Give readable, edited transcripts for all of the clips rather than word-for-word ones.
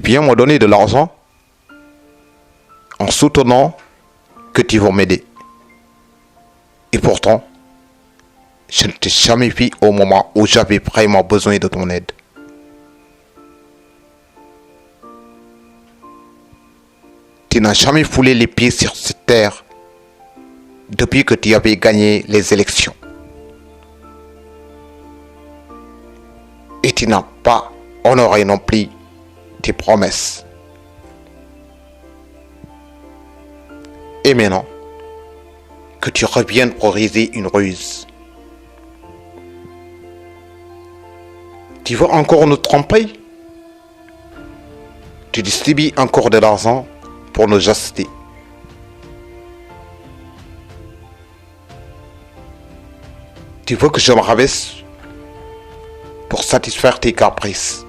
viens me donner de l'argent en soutenant que tu vas m'aider. Et pourtant, je ne t'ai jamais vu au moment où j'avais vraiment besoin de ton aide. Tu n'as jamais foulé les pieds sur cette terre depuis que tu avais gagné les élections. Et tu n'as pas honoré non plus tes promesses. Et maintenant, que tu reviennes pour réaliser une ruse. Tu veux encore nous tromper? Tu distribues encore de l'argent pour nous assister. Tu veux que je me rabaisse pour satisfaire tes caprices.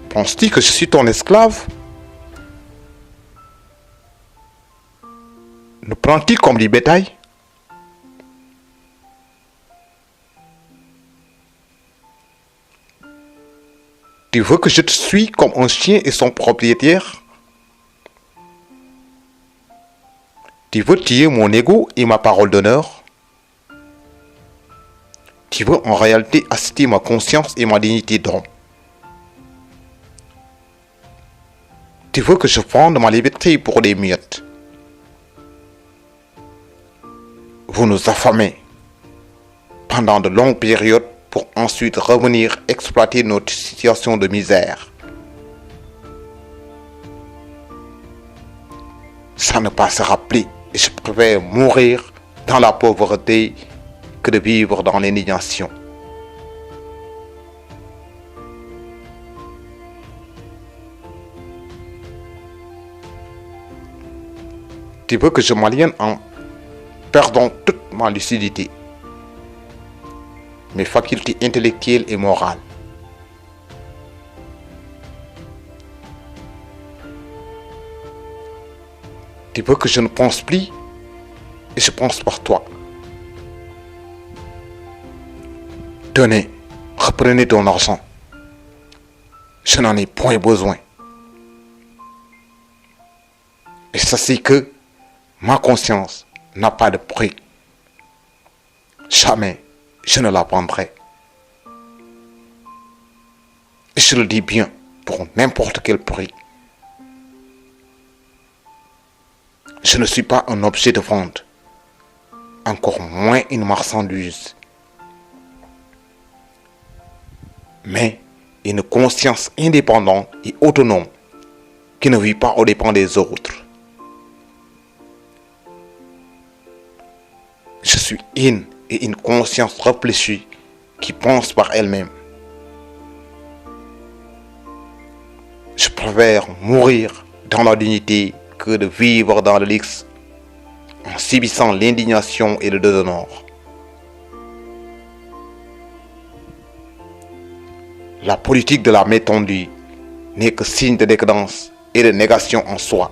Penses-tu que je suis ton esclave? Nous prends-tu comme du bétail? Tu veux que je te suis comme un chien et son propriétaire? Tu veux tuer mon ego et ma parole d'honneur? Tu veux en réalité assister ma conscience et ma dignité d'homme? Tu veux que je vende ma liberté pour des miettes? Vous nous affamez pendant de longues périodes pour ensuite revenir exploiter notre situation de misère. Ça ne passera plus et je préfère mourir dans la pauvreté que de vivre dans l'indignation. Tu veux que je m'aliène en perdant toute ma lucidité, mes facultés intellectuelles et morales. Tu veux que je ne pense plus et je pense par toi. Tenez, reprenez ton argent. Je n'en ai point besoin. Et sachez que ma conscience n'a pas de prix. Jamais je ne la prendrai. Et je le dis bien, pour n'importe quel prix. Je ne suis pas un objet de vente, encore moins une marchandise, mais une conscience indépendante et autonome qui ne vit pas aux dépens des autres. Je suis une conscience réfléchie qui pense par elle-même. Je préfère mourir dans la dignité que de vivre dans le luxe en subissant l'indignation et le déshonneur. La politique de la main tendue n'est que signe de décadence et de négation en soi.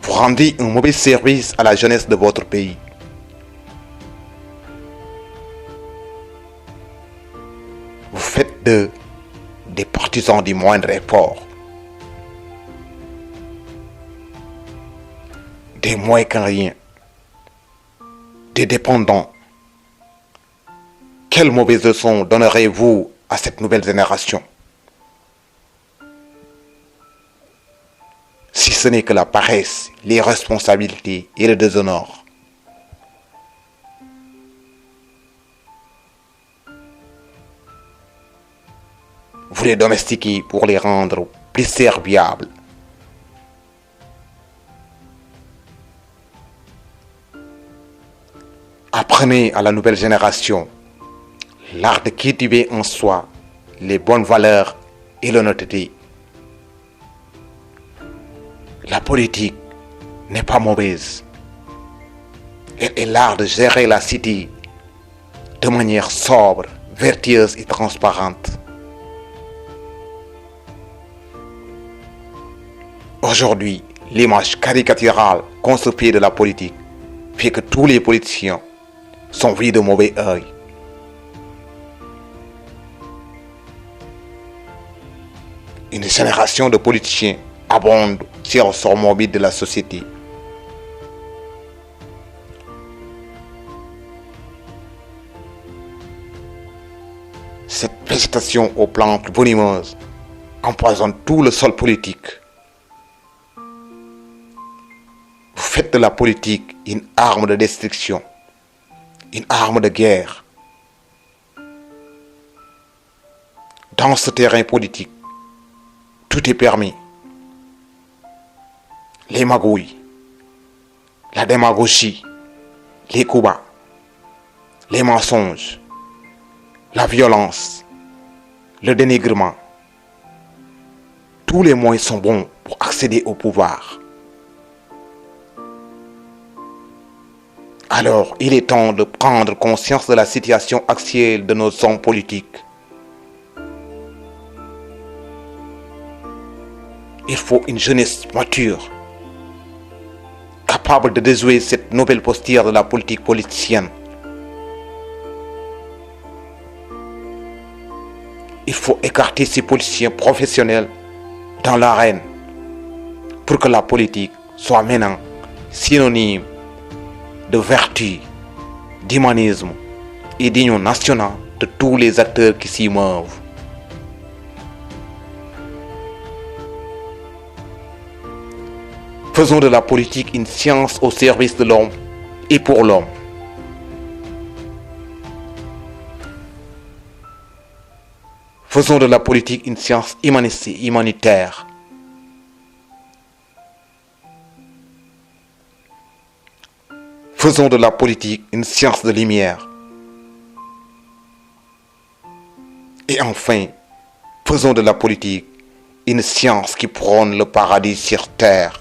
Vous rendez un mauvais service à la jeunesse de votre pays. Vous faites d'eux des partisans du moindre effort, des moins qu'un rien, des dépendants. Quelle mauvaise leçon donnerez-vous à cette nouvelle génération? Si ce n'est que la paresse, l'irresponsabilité et le déshonneur. Vous les domestiquez pour les rendre plus serviables. Apprenez à la nouvelle génération l'art de cultiver en soi les bonnes valeurs et l'honnêteté. La politique n'est pas mauvaise. Elle est l'art de gérer la cité de manière sobre, vertueuse et transparente. Aujourd'hui, l'image caricaturale construite de la politique fait que tous les politiciens sont vus de mauvais œil. Une génération de politiciens abonde sur le sort morbide de la société. Cette végétation aux plantes venimeuses empoisonne tout le sol politique. Vous faites de la politique une arme de destruction, une arme de guerre. Dans ce terrain politique, tout est permis. Les magouilles, la démagogie, les coups bas, les mensonges, la violence, le dénigrement. Tous les moyens sont bons pour accéder au pouvoir. Alors, il est temps de prendre conscience de la situation actuelle de nos hommes politiques. Il faut une jeunesse mature, capable de déjouer cette nouvelle posture de la politique politicienne. Il faut écarter ces politiciens professionnels dans l'arène pour que la politique soit maintenant synonyme de vertu, d'humanisme et d'union nationale de tous les acteurs qui s'y meuvent. Faisons de la politique une science au service de l'homme et pour l'homme. Faisons de la politique une science humaniste et humanitaire. Faisons de la politique une science de lumière. Et enfin, faisons de la politique une science qui prône le paradis sur terre.